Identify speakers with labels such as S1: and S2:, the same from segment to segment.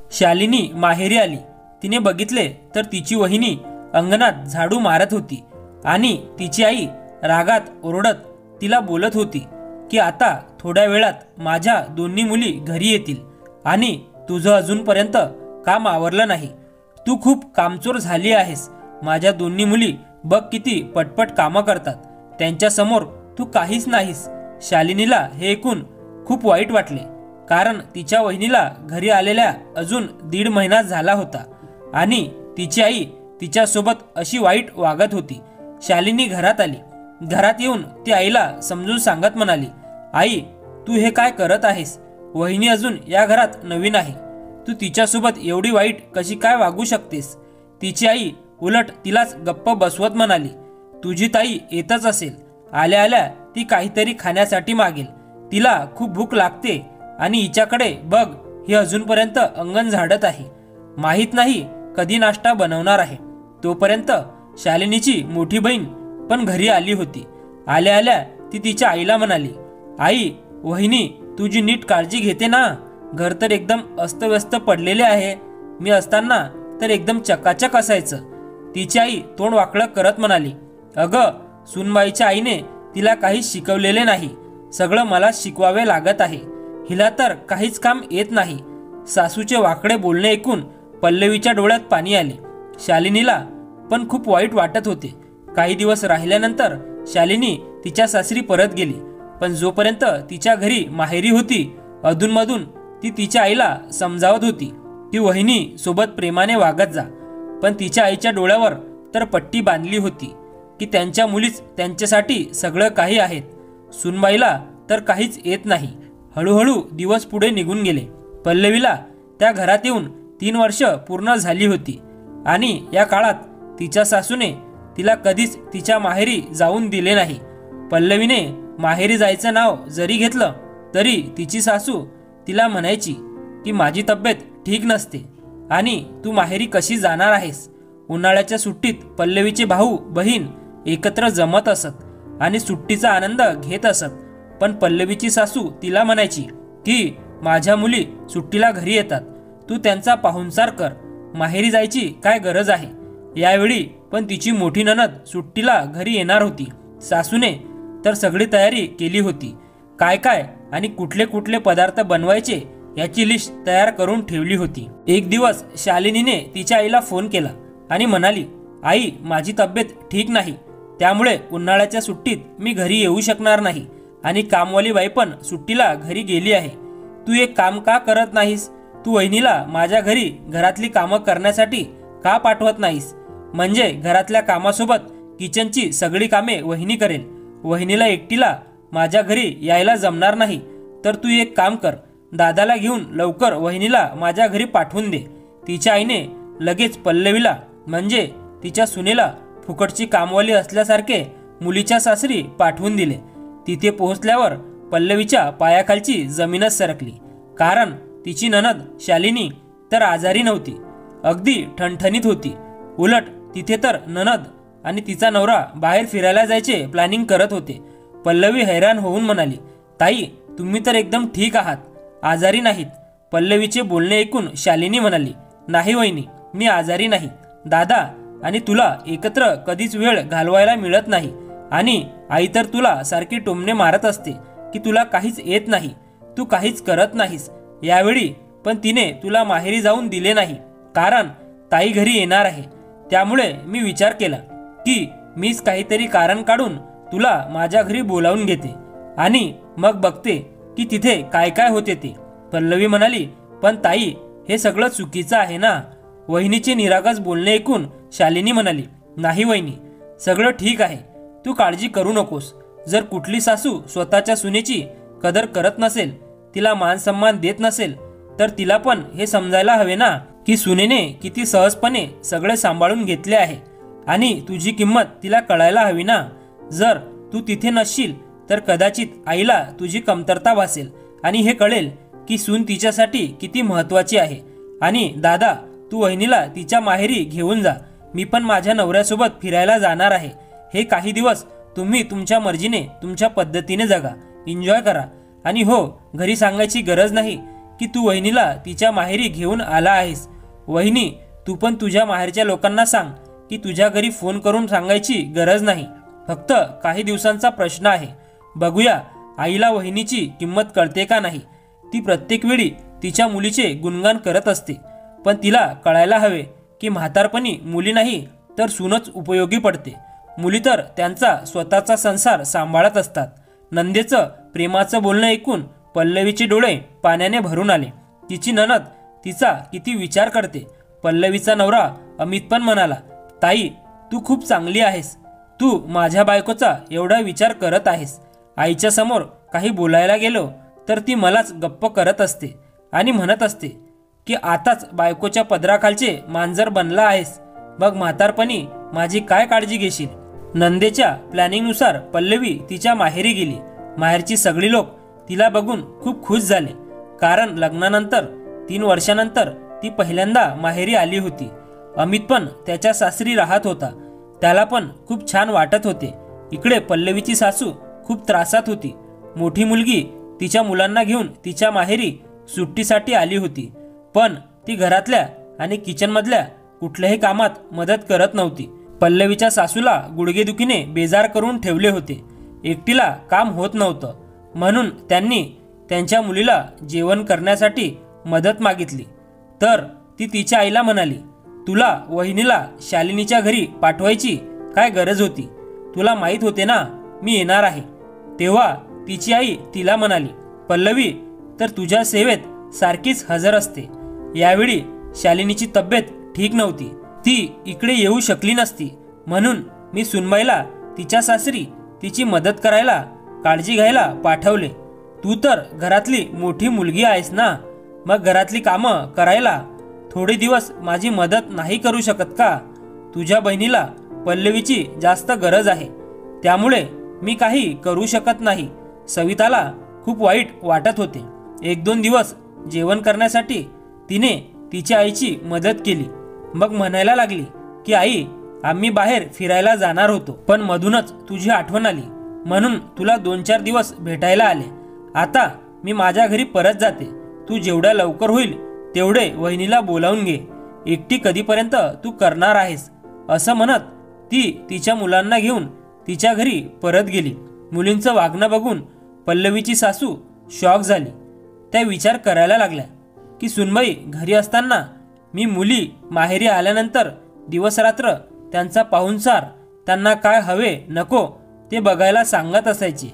S1: शालिनी माहेरी आली। तिने बघितले तर तिची वहिनी अंगणात झाडू मारत होती आणि तिची आई रागात ओरडत तिला बोलत होती की आता थोड्या वेळात माझ्या दोन्ही मुली घरी येतील आणि तुझं अजूनपर्यंत काम आवरलं नाही। तू खूप कामचोर झाली आहेस। माझ्या दोन्ही मुली बघ किती पटपट कामं करतात, त्यांच्या समोर तू काहीच नाहीस। शालिनीला हे ऐकून खूप वाईट वाटले, कारण तिच्या वहिनीला घरी आलेल्या अजून 1.5 महिना झाला होता आणि तिची आई तिच्यासोबत अशी वाईट वागत होती। शालिनी घरात आली। घरात येऊन ती आईला समजून सांगत म्हणाली, आई तू हे काय करत आहेस? वहिनी अजून या घरात नवीन आहे, तू तिच्यासोबत एवढी वाईट कशी काय वागू शकतेस? तिची आई उलट तिलाच गप्प बसवत म्हणाली, तुझी ताई येतच असेल, आल्या आल्या ती काहीतरी खाण्यासाठी मागेल, तिला खूप भूक लागते आणि हिच्याकडे बघ, ही अजूनपर्यंत अंगण झाडत आहे, माहित नाही कधी नाश्ता बनवणार आहे। तोपर्यंत शालिनीची मोठी बहीण पण घरी आली होती। आल्या आल्या ती तिच्या आईला म्हणाली, आई वहिनी तुझी नीट काळजी घेते ना? घर तर एकदम अस्तव्यस्त पडलेले आहे, मी असताना तर एकदम चकाचक असायचं। तिची आई तोंड वाकडं करत म्हणाली, अगं सुनबाईच्या आईने तिला काही शिकवलेले नाही, सगळं मला शिकवावे लागत आहे, हिला तर काहीच काम येत नाही। सासूचे वाकडे बोलणे ऐकून पल्लवीच्या डोळ्यात पाणी आले। शालिनीला पण खूप वाईट वाटत होते। काही दिवस राहिल्यानंतर शालिनी तिच्या सासरी परत गेली, पण जोपर्यंत तिच्या घरी माहेरी होती अधूनमधून ती तिच्या आईला समजावत होती की वहिनी सोबत प्रेमाने वागत जा, पण तिच्या आईच्या डोळ्यावर तर पट्टी बांधली होती की त्यांच्या मुलीच त्यांच्यासाठी सगळं काही आहेत, सुनबाईला तर काहीच येत नाही। हळूहळू दिवस पुढे निघून गेले। पल्लवीला त्या घरात येऊन 3 वर्ष पूर्ण झाली होती आणि या काळात तिच्या सासूने तिला कधीच तिच्या माहेरी जाऊन दिले नाही। पल्लवीने माहेरी जायचं नाव जरी घेतलं तरी तिची सासू तिला म्हणायची की माझी तब्येत ठीक नसते आणि तू माहेरी कशी जाणार आहेस? उन्हाळ्याच्या सुट्टीत पल्लवीचे भाऊ बहीण एकत्र जमत असत आणि सुट्टीचा आनंद घेत असत, पण पल्लवीची सासू तिला म्हणायची की माझ्या मुली सुट्टीला घरी येतात, तू त्यांचा पाहुणचार कर, माहेरी जायची काय गरज आहे? यावेळी पण तिची मोठी नणद सुट्टीला घरी येणार होती। सासूने तर सगळी तयारी केली होती, काय काय आणि कुठले कुठले पदार्थ बनवायचे याची लिस्ट तयार करून ठेवली होती। एक दिवस शालिनीने तिच्या आईला फोन केला आणि म्हणाली, आई माझी तब्येत ठीक नाही, त्यामुळे उन्हाळ्याच्या सुट्टीत मी घरी येऊ शकणार नाही आणि कामवाली बाई पण सुट्टीला घरी गेली आहे। तू एक काम का करत नाहीस? तू वहिनीला माझ्या घरी घरातली कामं करण्यासाठी का पाठवत नाहीस? म्हणजे घरातल्या कामासोबत किचनची सगळी कामे वहिनी करेल, वहिनीला एकटीला माझ्या घरी यायला जमणार नाही, तर तू एक काम कर, दादाला घेऊन लवकर वहिनीला माझ्या घरी पाठवून दे। तिच्या आईने लगेच पल्लवीला म्हणजे तिच्या सुनेला फुकटची कामवाली असल्यासारखे मुलीच्या सासरी पाठवून दिले। तिथे पोहोचल्यावर पल्लवीच्या पायाखालची जमीनच सरकली, कारण तिची नणद शालिनी तर आजारी नव्हती, अगदी ठणठणीत होती। उलट तिथे तर नणद आणि तिचा नवरा बाहेर फिरायला जायचे प्लॅनिंग करत होते। पल्लवी हैराण होऊन म्हणाली, ताई तुम्ही तर एकदम ठीक आहात, आजारी नाहीत? पल्लवीचे बोलणे ऐकून शालिनी म्हणाली, नाही वहिनी, मी आजारी नाही, दादा आणि तुला एकत्र कधीच वेळ घालवायला मिळत नाही आणि आई तर तुला सारखी टोमणे मारत असते की तुला काहीच येत नाही, तू काहीच करत नाहीस। यावेळी पण तिने तुला माहेरी जाऊन दिले नाही, कारण ताई घरी येणार आहे, त्यामुळे मी विचार केला की मीच काहीतरी कारण काढून तुला माझ्या घरी बोलावून घेते आणि मग बघते की तिथे काय काय होते ते। पल्लवी म्हणाली, पण ताई हे सगळं चुकीचं आहे ना? वहिनीचे निरागस बोलणे ऐकून शालिनी म्हणाली, नाही वहिनी, सगळं ठीक आहे, तू काळजी करू नकोस। जर कुठली सासू स्वतःच्या सुनेची कदर करत नसेल, तिला मान सन्मान देत नसेल, तर तिला पण हे समजायला हवे ना की सुनेने किती सहजपणे सगळे सांभाळून घेतले आहे आणि तुझी किंमत तिला कळायला हवी ना। जर तू तिथे नसशील तर कदाचित आईला तुझी कमतरता भासेल आणि हे कळेल की सून तिच्यासाठी किती महत्त्वाची आहे। आणि दादा तू वहिनीला तिच्या माहेरी घेऊन जा, मी पण माझ्या नवऱ्यासोबत फिरायला जाणार आहे। हे काही दिवस तुम्ही तुमच्या मर्जीने तुमच्या पद्धतीने जगा, एन्जॉय करा आणि हो, घरी सांगायची गरज नाही की तू वहिनीला तिच्या माहेरी घेऊन आला आहेस. वहिनी, तू पण तुझ्या माहेरच्या लोकांना सांग की तुझ्या घरी फोन करून सांगायची गरज नाही. फक्त काही दिवसांचा प्रश्न आहे. बघूया आईला वहिनीची किंमत कळते का नाही. ती प्रत्येक वेळी तिच्या मुलीचे गुणगान करत असते, पण तिला कळायला हवे की म्हातारपणी मुली नाही तर सूनच उपयोगी पडते. मुली तर त्यांचा स्वतःचा संसार सांभाळत असतात. नंदेचं प्रेमाचं बोलणं ऐकून पल्लवीचे डोळे पाण्याने भरून आले. तिची नणद तिचा किती विचार करते. पल्लवीचा नवरा अमित पण म्हणाला, ताई तू खूप चांगली आहेस. तू माझ्या बायकोचा एवढा विचार करत आहेस. आईच्या समोर काही बोलायला गेलो तर ती मलाच गप्प करत असते आणि म्हणत असते की आताच बायकोच्या पदराखालचे मांजर बनला आहेस, मग म्हातारपणी माझी काय काळजी घेशील. नंदेच्या प्लॅनिंगनुसार पल्लवी तिच्या माहेरी गेली. माहेरची सगळी लोक तिला बघून खूप खुश झाले, कारण लग्नानंतर 3 वर्षानंतर ती पहिल्यांदा माहेरी आली होती. अमित पण त्याच्या सासरी राहत होता. त्याला पण खूप छान वाटत होते. इकडे पल्लवीची सासू खूप त्रासात होती. मोठी मुलगी तिच्या मुलांना घेऊन तिच्या माहेरी सुट्टीसाठी आली होती, पण ती घरातल्या आणि किचनमधल्या कुठल्याही कामात मदत करत नव्हती. पल्लवीच्या सासूला गुडघेदुखीने बेजार करून ठेवले होते. एकटीला काम होत नव्हतं, म्हणून त्यांनी त्यांच्या मुलीला जेवण करण्यासाठी मदत मागितली. तर ती तिच्या आईला म्हणाली, तुला वहिनीला शालिनीच्या घरी पाठवायची काय गरज होती. तुला माहीत होते ना मी येणार आहे. तेव्हा तिची आई तिला म्हणाली, पल्लवी तर तुझ्या सेवेत सारखीच हजर असते. यावेळी शालिनीची तब्येत ठीक नव्हती, ती इकडे येऊ शकली नसती, म्हणून मी सुनबाईला तिच्या सासरी तिची मदत करायला, काळजी घ्यायला पाठवले. तू तर घरातली मोठी मुलगी आहेस ना, मग घरातली कामं करायला थोडे दिवस माझी मदत नाही करू शकत का. तुझ्या बहिणीला पल्लवीची जास्त गरज आहे, त्यामुळे मी काही करू शकत नाही. सविताला खूप वाईट वाटत होते. 1-2 दिवस जेवण करण्यासाठी तिने तिच्या आईची मदत केली. मग म्हणायला लागली की आई, आम्ही बाहेर फिरायला जाणार होतो, पण मधूनच तुझी आठवण आली, म्हणून तुला 2-4 दिवस भेटायला आले. आता मी माझ्या घरी परत जाते. तू जेवढ्या लवकर होईल तेवढे वहिनीला बोलावून घे. एकटी कधीपर्यंत तू करणार आहेस. असं म्हणत ती तिच्या मुलांना घेऊन तिच्या घरी परत गेली. मुलींचं वागणं बघून पल्लवीची सासू शॉक झाली. त्या विचार करायला लागल्या की सुनबाई घरी असताना मी मुली माहेरी आल्यानंतर दिवसरात्र त्यांचा पाहुणचार, त्यांना काय हवे नको ते बघायला सांगत असायची.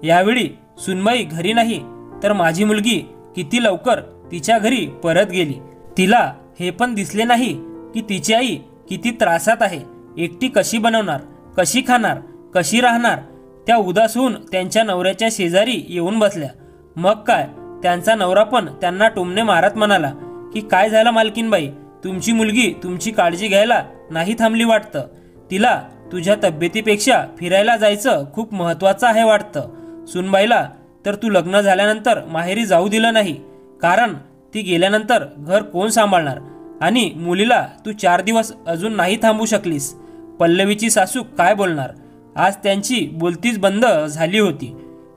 S1: यावेळी सुनबाई घरी नाही तर माझी मुलगी किती लवकर तिच्या घरी परत गेली. तिला हे पण दिसले नाही की तिची आई किती त्रासात आहे. एकटी कशी बनवणार, कशी खाणार, कशी राहणार. त्या उदास होऊन त्यांच्या नवऱ्याच्या शेजारी येऊन बसल्या. मग काय, त्यांचा नवरा पण त्यांना टोमणे मारत म्हणाला की काय झालं मालकीनबाई, तुमची मुलगी तुमची काळजी घ्यायला नाही थांबली वाटतं. तिला तुझ्या तब्येतीपेक्षा फिरायला जायचं खूप महत्त्वाचं आहे वाटतं. सुनबाईला तर तू लग्न झाल्यानंतर माहेरी जाऊ दिलं नाही, कारण ती गेल्यानंतर घर कोण सांभाळणार. आणि मुलीला तू 4 दिवस अजून नाही थांबू शकलीस. पल्लवीची सासू काय बोलणार. आज त्यांची बोलतीच बंद झाली होती.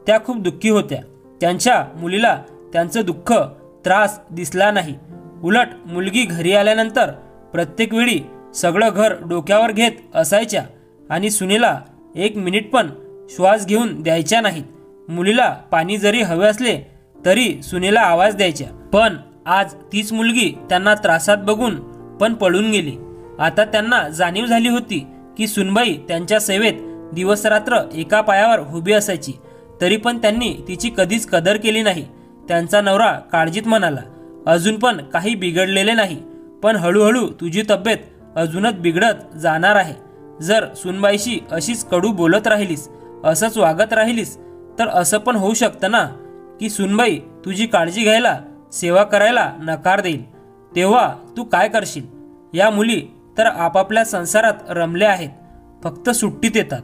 S1: त्या खूप दुःखी होत्या. त्यांच्या मुलीला त्यांचं दुःख, त्रास दिसला नाही. उलट मुलगी घरी आल्यानंतर प्रत्येक वेळी सगळं घर डोक्यावर घेत असायच्या आणि सुनेला 1 मिनिट पण श्वास घेऊन द्यायच्या नाहीत. मुलीला पाणी जरी हवे असले तरी सुनेला आवाज द्यायच्या. पण आज तीच मुलगी त्यांना त्रासात बघून पण पळून गेली. आता त्यांना जाणीव झाली होती की सुनबाई त्यांच्या सेवेत दिवसरात्र एका पायावर उभी असायची, तरी पण त्यांनी तिची कधीच कदर केली नाही. त्यांचा नवरा काळजीत म्हणाला, अजून पण काही बिघडलेले नाही, पण हळूहळू तुझी तब्येत अजूनच बिघडत जाणार आहे. जर सुनबाईशी अशीच कडू बोलत राहिलीस, असंच वागत राहिलीस, तर असं पण होऊ शकतं ना की सुनबाई तुझी काळजी घ्यायला, सेवा करायला नकार देईल. तेव्हा तू काय करशील. या मुली तर आपापल्या संसारात रमल्या आहेत, फक्त सुट्टीत येतात.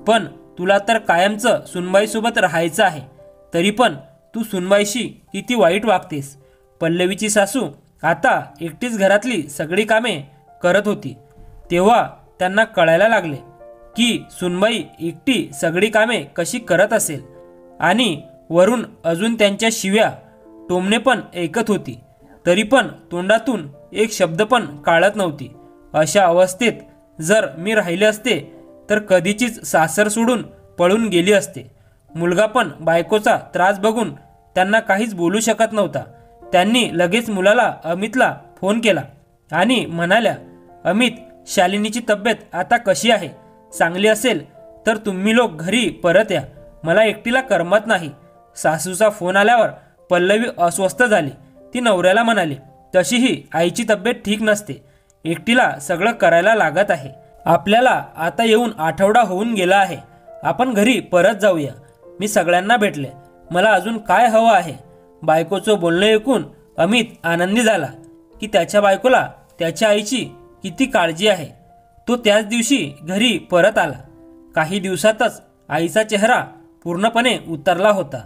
S1: पण तुला तर कायमचं सुनबाईसोबत राहायचं आहे, तरी पण तू सुनबाईशी किती वाईट वागतेस. पल्लवीची सासू आता एकटीच घरातली सगळी कामे करत होती. तेव्हा त्यांना कळायला लागले की सुनबाई एकटी सगळी कामे कशी करत असेल. आणि वरून अजून त्यांच्या शिव्या. टोमणे पण ऐकत होती, तरी पण तोंडातून एक शब्द पण काढत नव्हती. अशा अवस्थेत जर मी राहिले असते तर कधीचीच सासर सोडून पळून गेली असते. मुलगा पण बायकोचा त्रास बघून त्यांना काहीच बोलू शकत नव्हता. त्यांनी लगेच मुलाला अमितला फोन केला आणि म्हणाल्या, अमित, शालिनीची तब्येत आता कशी आहे? चांगली असेल तर तुम्ही लोक घरी परत या, मला एकटीला करमत नाही. सासूचा फोन आल्यावर पल्लवी अस्वस्थ झाली. ती नवऱ्याला म्हणाली, तशीही आईची तब्येत ठीक नसते, एकटीला सगळं करायला लागत आहे. आपल्याला आता येऊन आठवडा होऊन गेला आहे, आपण घरी परत जाऊया. मी सगळ्यांना भेटले, मला अजून काय हवं आहे? बायकोचं बोलणं ऐकून अमित आनंदी झाला की त्याच्या बायकोला त्याच्या आईची किती काळजी आहे. तो त्याच दिवशी घरी परत आला. काही दिवसातच आईचा चेहरा पूर्णपणे उतरला होता.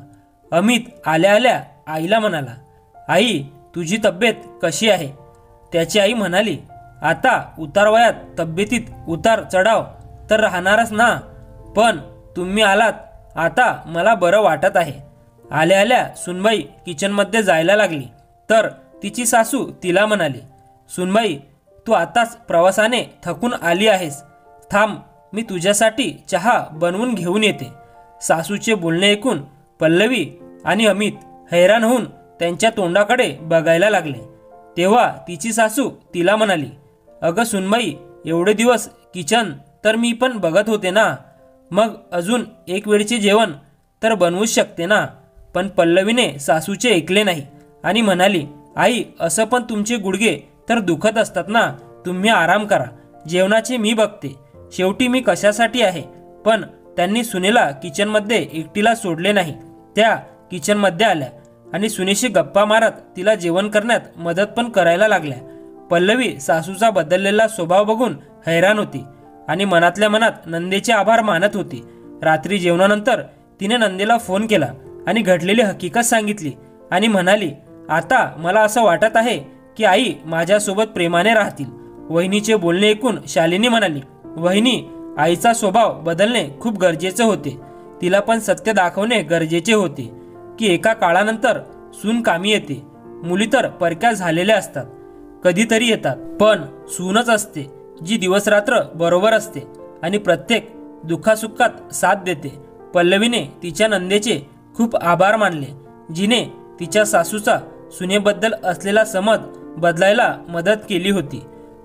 S1: अमित आल्या आल्या आईला म्हणाला, आई, तुझी तब्येत कशी आहे? त्याची आई म्हणाली, आता उतारवयात तब्येतीत उतार चढाव तर राहणारच ना, पण तुम्ही आलात आता मला बरं वाटत आहे. आल्या आल्या सुनबाई किचनमध्ये जायला लागली तर तिची सासू तिला म्हणाली, सुनबाई, तू आताच प्रवासाने थकून आली आहेस, थांब, मी तुझ्यासाठी चहा बनवून घेऊन येते. सासूचे बोलणे ऐकून पल्लवी आणि अमित हैराण होऊन त्यांच्या तोंडाकडे बघायला लागले. तेव्हा तिची सासू तिला म्हणाली, अगं सुनबाई, एवढे दिवस किचन तर मी पण बघत होते ना, मग अजून एक वेळचे जेवण तर बनवूच शकते ना. पण पल्लवीने सासूचे ऐकले नाही आणि म्हणाली, आई, असं पण तुमचे गुडघे तर दुखत असतात ना, तुम्ही आराम करा, जेवणाचे मी बघते. शेवटी मी कशासाठी आहे? पण त्यांनी सुनेला किचनमध्ये एकटीला सोडले नाही. त्या किचनमध्ये आल्या आणि सुनेशी गप्पा मारत तिला जेवण करण्यात मदत पण करायला लागल्या. पल्लवी सासूचा बदललेला स्वभाव बघून हैराण होती आणि मनातल्या मनात नंदेचे आभार मानत होती. रात्री जेवणानंतर तिने नंदेला फोन केला आणि घडलेली हकीकत सांगितली आणि म्हणाली, आता मला असं वाटत आहे की आई माझ्यासोबत प्रेमाने राहतील. वहिनीचे बोलणे ऐकून शालिनी म्हणाली, वहिनी, आईचा स्वभाव बदलणे खूप गरजेचे होते. तिला पण सत्य दाखवणे गरजेचे होते की एका काळानंतर सून कामी येते. मुली तर परक्या झालेल्या असतात, कधीतरी येतात, पण सूनच असते जी दिवसरात्र बरोबर असते आणि प्रत्येक दुःखासुखात साथ देते. पल्लवीने तिच्या नंदेचे खूप आभार मानले, जिने तिच्या सासूचा सुनेबद्दल असलेला समज बदलायला मदत केली होती.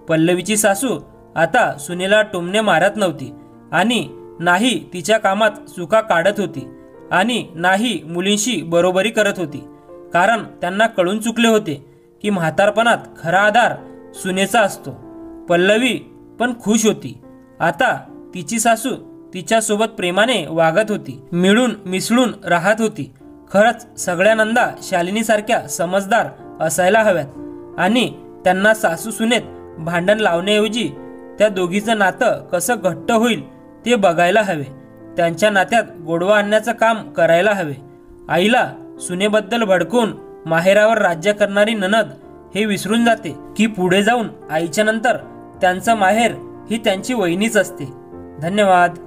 S1: पल्लवीची सासू आता सुनेला टोमणे मारत नव्हती आणि नाही तिच्या कामात चुका काढत होती आणि नाही मुलींशी बरोबरी करत होती, कारण त्यांना कळून चुकले होते की म्हातारपणात खरा आधार सुनेचा असतो. पल्लवी पण खुश होती. आता तिची सासू तिच्यासोबत प्रेमाने वागत होती, मिळून मिसळून राहत होती. खरंच सगळ्या नंदा शालिनीसारख्या समजदार असायला हव्यात आणि त्यांना सासू सुनेत भांडण लावण्याऐवजी त्या दोघीचं नातं कसं घट्ट होईल ते बघायला हवे. त्यांच्या नात्यात गोडवा आणण्याचं काम करायला हवे. आईला सुनेबद्दल भडकून माहेरावर राज्य करणारी ननद हे विसरून जाते की पुढे जाऊन आईच्या नंतर त्यांचं माहेर ही त्यांची वहिनीच असते. धन्यवाद.